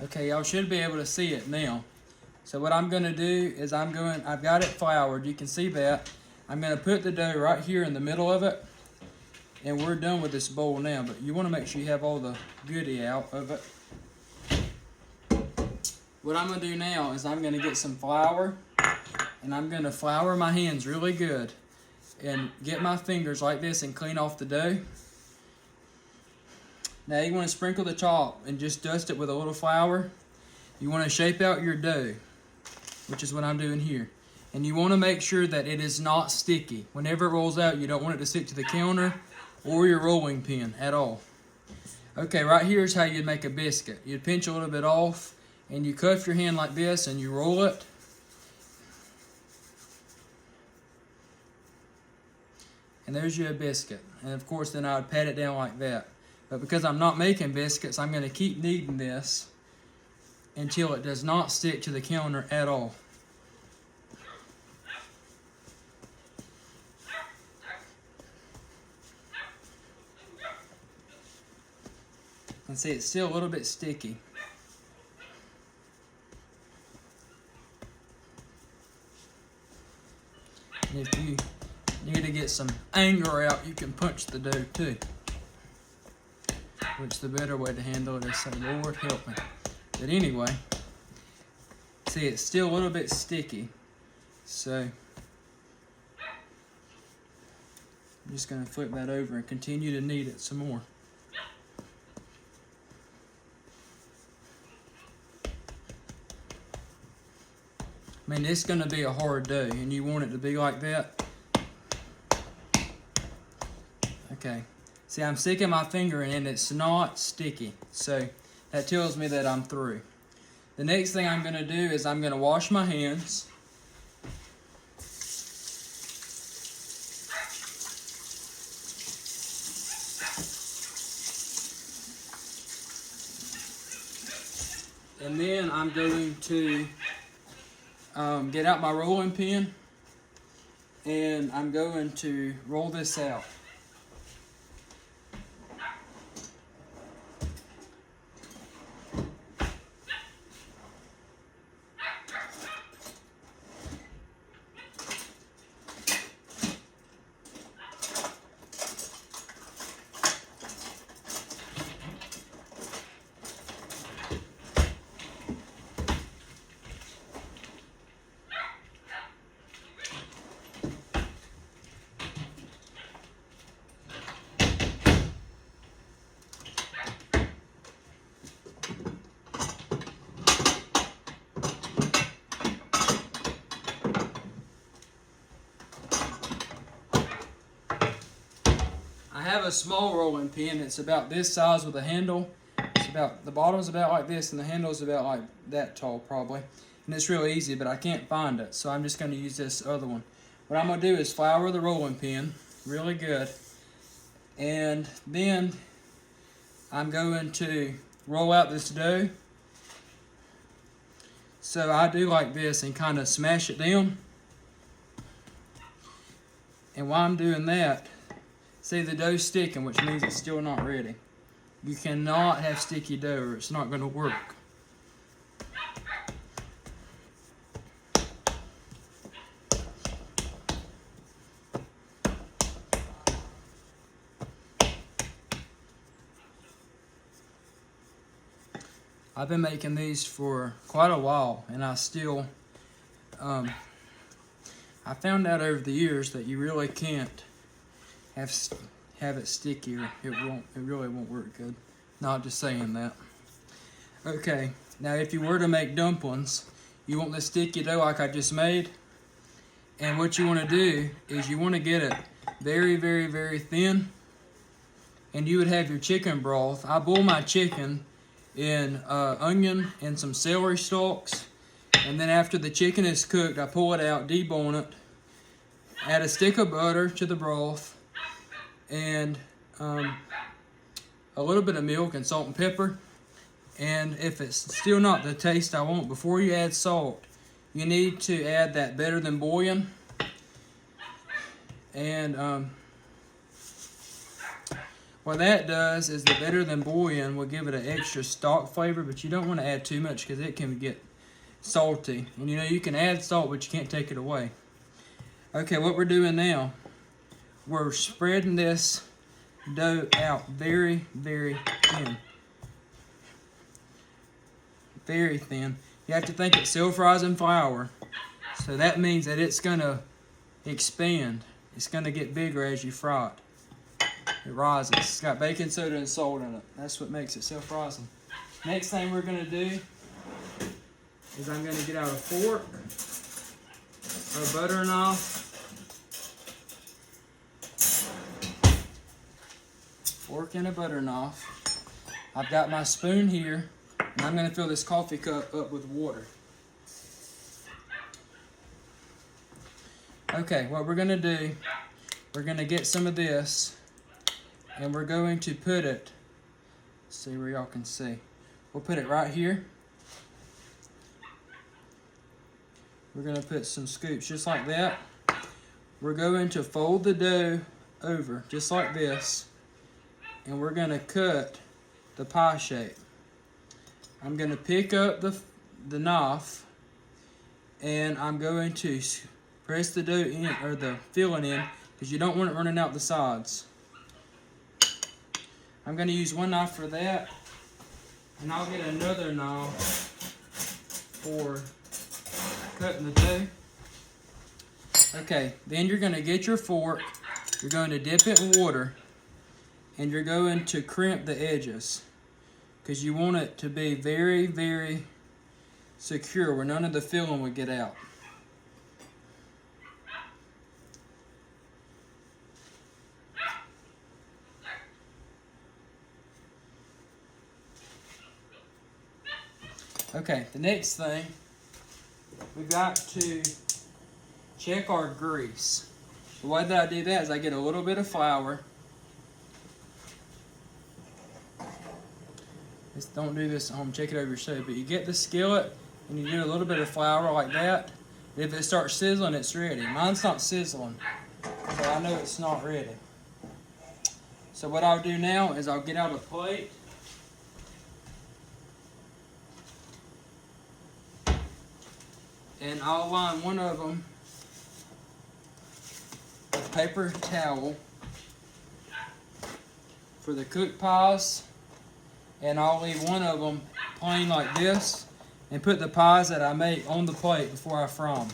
Okay, y'all should be able to see it now. So what I'm gonna do is I've got it floured, you can see that. I'm gonna put the dough right here in the middle of it, and we're done with this bowl now, but you wanna make sure you have all the goodie out of it. What I'm gonna do now is I'm gonna get some flour, and I'm gonna flour my hands really good, and get my fingers like this and clean off the dough. Now you wanna sprinkle the top and just dust it with a little flour. You wanna shape out your dough, which is what I'm doing here. And you wanna make sure that it is not sticky. Whenever it rolls out, you don't want it to stick to the counter or your rolling pin at all. Okay, right here is how you'd make a biscuit. You'd pinch a little bit off, and you cuff your hand like this, and you roll it. And there's your biscuit. And of course, then I would pat it down like that. But because I'm not making biscuits, I'm gonna keep kneading this until it does not stick to the counter at all. And see, it's still a little bit sticky. And if you need to get some anger out, you can punch the dough too. Which the better way to handle it is say, Lord help me. But anyway, see, it's still a little bit sticky. So I'm just gonna flip that over and continue to knead it some more. I mean, it's gonna be a hard dough, and you want it to be like that. Okay. See, I'm sticking my finger in and it's not sticky. So that tells me that I'm through. The next thing I'm gonna do is I'm gonna wash my hands. And then I'm going to get out my rolling pin, and I'm going to roll this out. I have a small rolling pin. It's about this size with a handle. It's about, the bottom's about like this and the handle's about like that tall probably. And it's real easy, but I can't find it, so I'm just going to use this other one. What I'm going to do is flour the rolling pin really good, and then I'm going to roll out this dough. So I do like this and kind of smash it down. And while I'm doing that, see, the dough's sticking, which means it's still not ready. You cannot have sticky dough or it's not going to work. I've been making these for quite a while, and I still, I found out over the years that you really can't have it sticky, or it really won't work good. Not just saying that. Okay, now if you were to make dumplings, you want the sticky dough like I just made, and what you want to do is you want to get it very, very, very thin, and you would have your chicken broth. I boil my chicken in onion and some celery stalks, and then after the chicken is cooked, I pull it out, debone it, add a stick of butter to the broth, and a little bit of milk and salt and pepper. And if it's still not the taste I want, before you add salt, you need to add that Better Than Bouillon. And What that does is the better than bouillon will give it an extra stock flavor, but you don't want to add too much because it can get salty. And you know, you can add salt, but you can't take it away. Okay, what we're doing now, we're spreading this dough out very, very thin. Very thin. You have to think it's self-rising flour. So that means that it's going to expand. It's going to get bigger as you fry it. It rises. It's got baking soda and salt in it. That's what makes it self-rising. Next thing we're going to do is I'm going to get out a fork, a butter knife, fork and a butter knife. I've got my spoon here, and I'm going to fill this coffee cup up with water. Okay, what we're going to do, we're going to get some of this, and we're going to put it, see where y'all can see. We'll put it right here. We're going to put some scoops just like that. We're going to fold the dough over just like this, and we're going to cut the pie shape. I'm going to pick up the knife, and I'm going to press the dough in, or the filling in, because you don't want it running out the sides. I'm going to use one knife for that, and I'll get another knife for cutting the dough. Okay, then you're going to get your fork, you're going to dip it in water, and you're going to crimp the edges, because you want it to be very, very secure where none of the filling would get out. Okay, the next thing, we've got to check our grease. The way that I do that is I get a little bit of flour. Just don't do this at home, check it over your stove, but you get the skillet and you do a little bit of flour like that. If it starts sizzling, it's ready. Mine's not sizzling, so I know it's not ready. So what I'll do now is I'll get out a plate. And I'll line one of them with paper towel for the cooked pies, and I'll leave one of them plain like this and put the pies that I make on the plate before I fry them.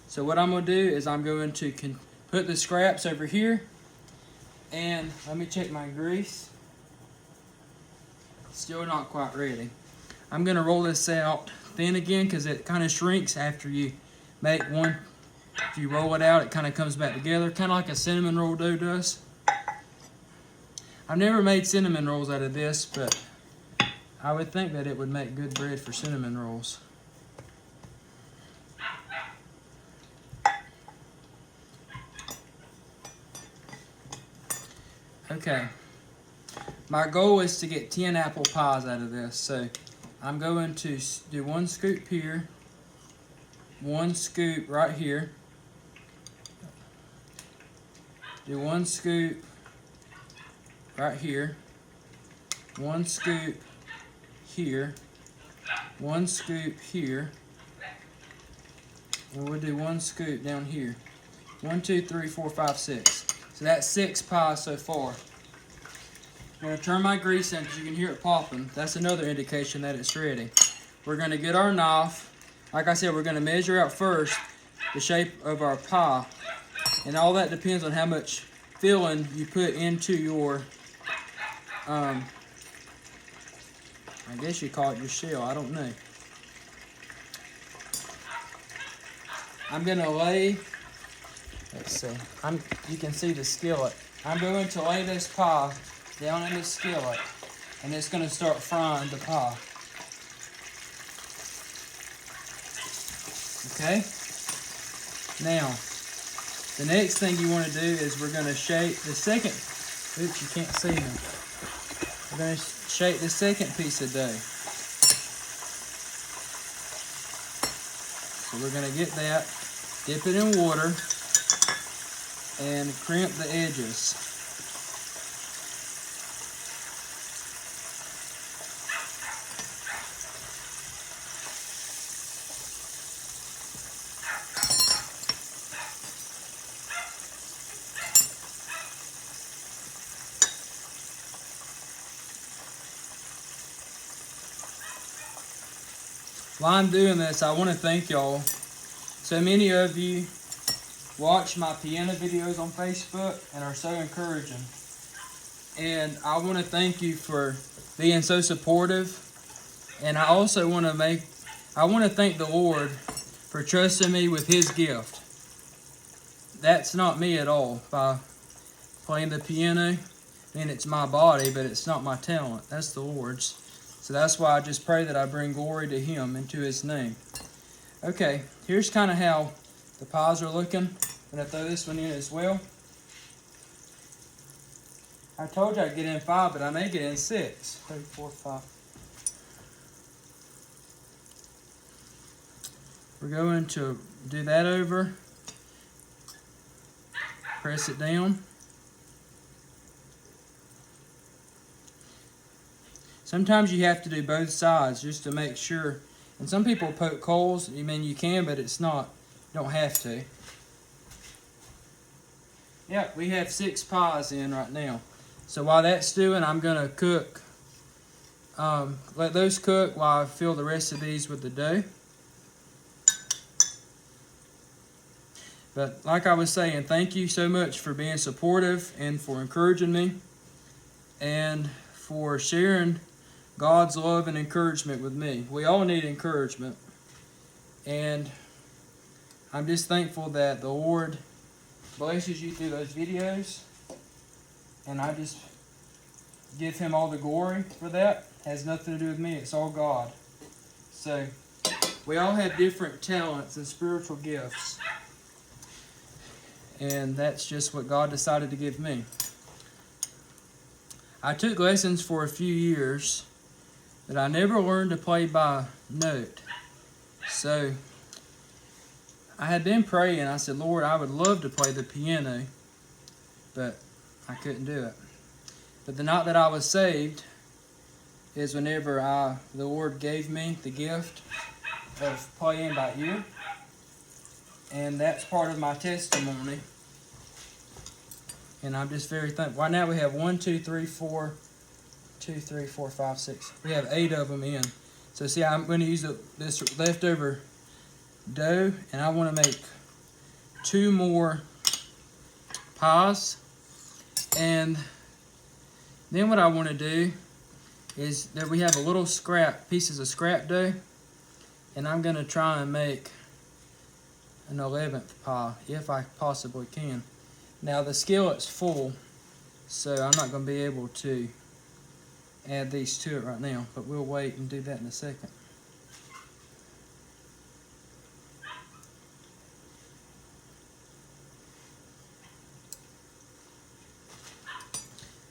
So what I'm going to do is I'm going to put the scraps over here, and let me check my grease. Still not quite ready. I'm going to roll this out thin again because it kind of shrinks after you make one. If you roll it out, it kind of comes back together, kind of like a cinnamon roll dough does. I've never made cinnamon rolls out of this, but I would think that it would make good bread for cinnamon rolls. Okay, my goal is to get 10 apple pies out of this, so I'm going to do one scoop here, one scoop right here, do one scoop right here, one scoop here, one scoop here, and we'll do one scoop down here. 1, 2, 3, 4, 5, 6. So that's 6 pies so far. I'm going to turn my grease in because you can hear it popping. That's another indication that it's ready. We're going to get our knife. Like I said, we're going to measure out first the shape of our pie. And all that depends on how much filling you put into your, I guess you call it your shell. I don't know. I'm going to lay, let's see, you can see the skillet. I'm going to lay this pie down in the skillet, and it's going to start frying the pie. Okay? Now, the next thing you want to do is we're going to shape the second, oops, you can't see me. We're going to shape the second piece of dough. So we're going to get that, dip it in water, and crimp the edges. while I'm doing this, I want to thank y'all. So many of you watch my piano videos on Facebook and are so encouraging. And I want to thank you for being so supportive. And I also want to thank the Lord for trusting me with His gift. That's not me at all. By playing the piano, I mean, it's my body, but it's not my talent. That's the Lord's. So that's why I just pray that I bring glory to Him and to His name. Okay, here's kind of how the pies are looking. I'm going to throw this one in as well. I told you I'd get in 5, but I may get in 6. 3, 4, 5. We're going to do that over. Press it down. Sometimes you have to do both sides just to make sure. And some people poke holes. I mean, you can, but it's not. You don't have to. Yeah, we have 6 pies in right now. So while that's stewing, I'm going to cook. Let those cook while I fill the rest of these with the dough. But like I was saying, thank you so much for being supportive and for encouraging me and for sharing God's love and encouragement with me. We all need encouragement. And I'm just thankful that the Lord blesses you through those videos. And I just give Him all the glory for that. It has nothing to do with me. It's all God. So we all have different talents and spiritual gifts. And that's just what God decided to give me. I took lessons for a few years, but I never learned to play by note. So I had been praying. I said, Lord, I would love to play the piano, but I couldn't do it. But the night that I was saved is whenever the Lord gave me the gift of playing by ear. And that's part of my testimony. And I'm just very thankful. Right now we have 1, 2, 3, 4, 2, 3, 4, 5, 6. We have 8 of them in. So see, I'm going to use this leftover dough, and I want to make 2 more pies. And then what I want to do is that we have a little pieces of scrap dough, and I'm going to try and make an 11th pie, if I possibly can. Now the skillet's full, so I'm not going to be able to add these to it right now, but we'll wait and do that in a second.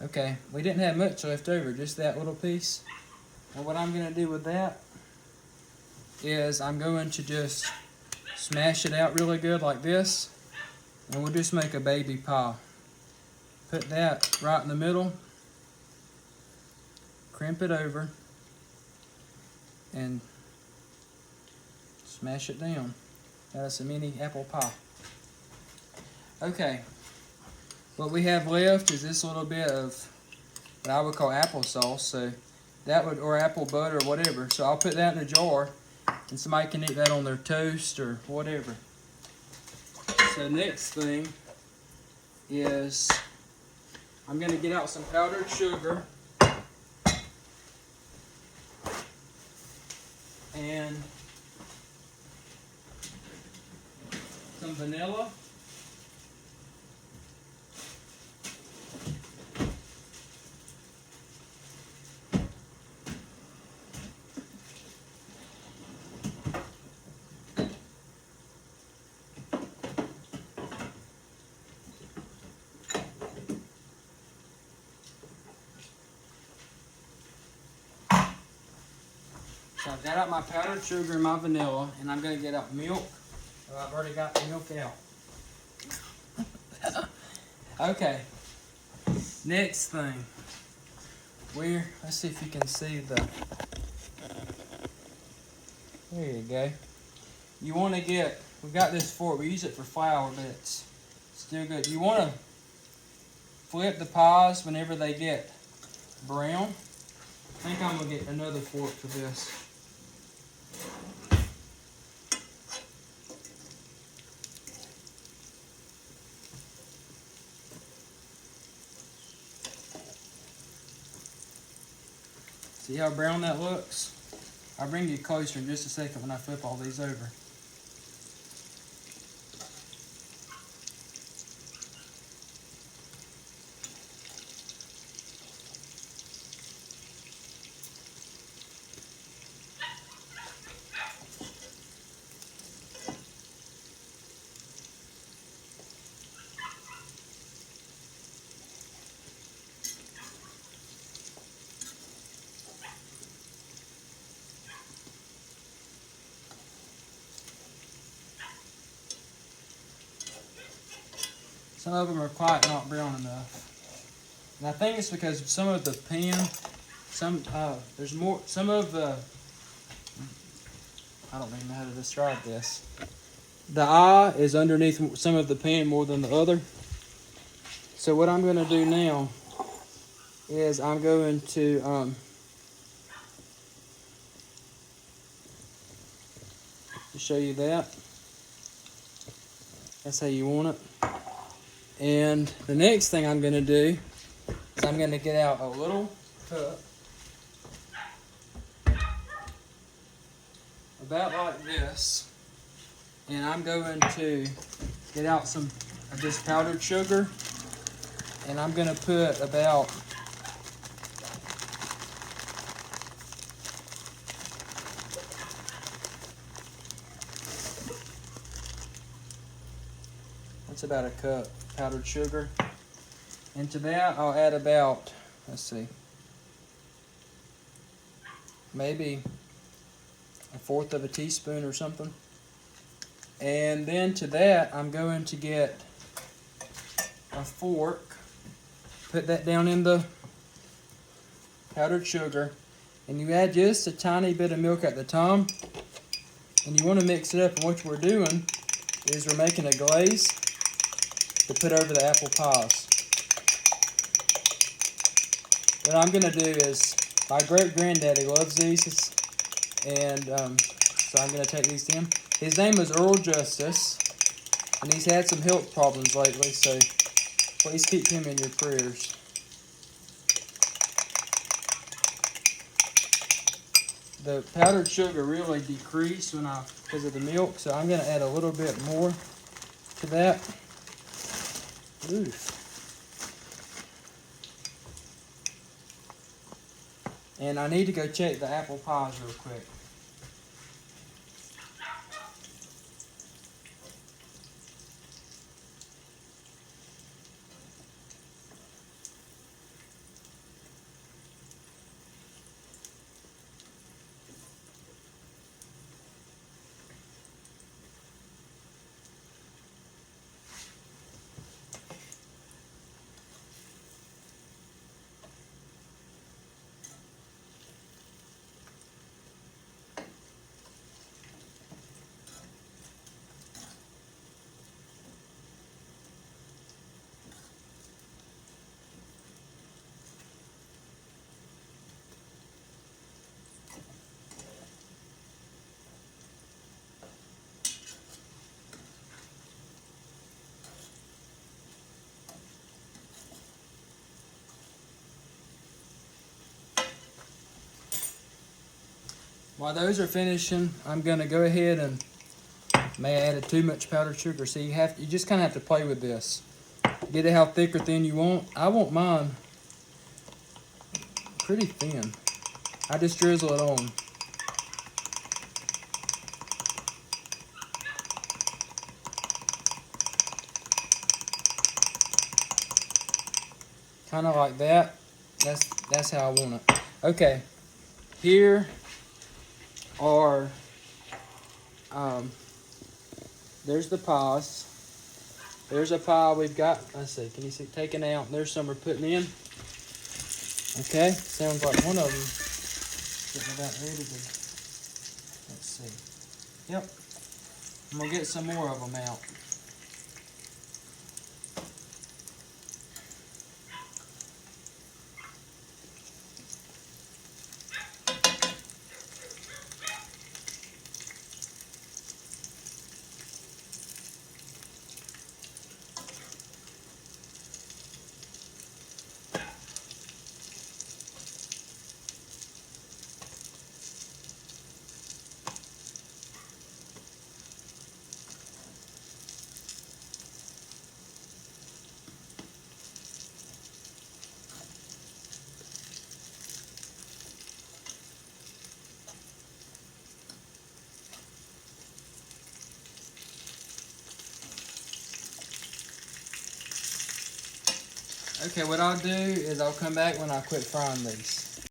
Okay, we didn't have much left over, just that little piece. And what I'm going to do with that is I'm going to just smash it out really good like this, and we'll just make a baby pie. Put that right in the middle, crimp it over, and smash it down. That's a mini apple pie. Okay, what we have left is this little bit of what I would call applesauce, so that would, or apple butter or whatever. So I'll put that in a jar, and somebody can eat that on their toast or whatever. So next thing is I'm going to get out some powdered sugar and some vanilla. So I've got out my powdered sugar and my vanilla, and I'm going to get out milk. Oh, I've already got the milk out. Okay. Next thing. Let's see if you can see the... There you go. You want to get... We got this fork. We use it for flour, but it's still good. You want to flip the pies whenever they get brown. I think I'm going to get another fork for this. See how brown that looks? I'll bring you closer in just a second when I flip all these over. Some of them are quite not brown enough. And I think it's because some of the pan, there's more, some of the, I don't even know how to describe this. The eye is underneath some of the pan more than the other. So what I'm going to do now is I'm going to show you that. That's how you want it. And the next thing I'm going to do is I'm going to get out a little cup about like this, and I'm going to get out some of this powdered sugar, and I'm going to put about about a cup powdered sugar. And to that I'll add about, let's see, maybe a fourth of a teaspoon or something. And then to that I'm going to get a fork, put that down in the powdered sugar, and you add just a tiny bit of milk at the top, and you want to mix it up. And what we're doing is we're making a glaze to put over the apple pies. What I'm going to do is, my great-granddaddy loves these, and so I'm going to take these to him. His name is Earl Justice, and he's had some health problems lately, so please keep him in your prayers. The powdered sugar really decreased because of the milk, so I'm going to add a little bit more to that. Ooh. And I need to go check the apple pies real quick. While those are finishing, I'm going to go ahead and may have added too much powdered sugar. So you just kind of have to play with this. Get it how thick or thin you want. I want mine pretty thin. I just drizzle it on. Kind of like that. That's how I want it. Okay. Here are there's the pies. There's a pie we've got. Let's see. Can you see taken out? There's some we're putting in. Okay. Sounds like one of them getting about ready to. Let's see. Yep. I'm gonna get some more of them out. Okay, what I'll do is I'll come back when I quit frying these.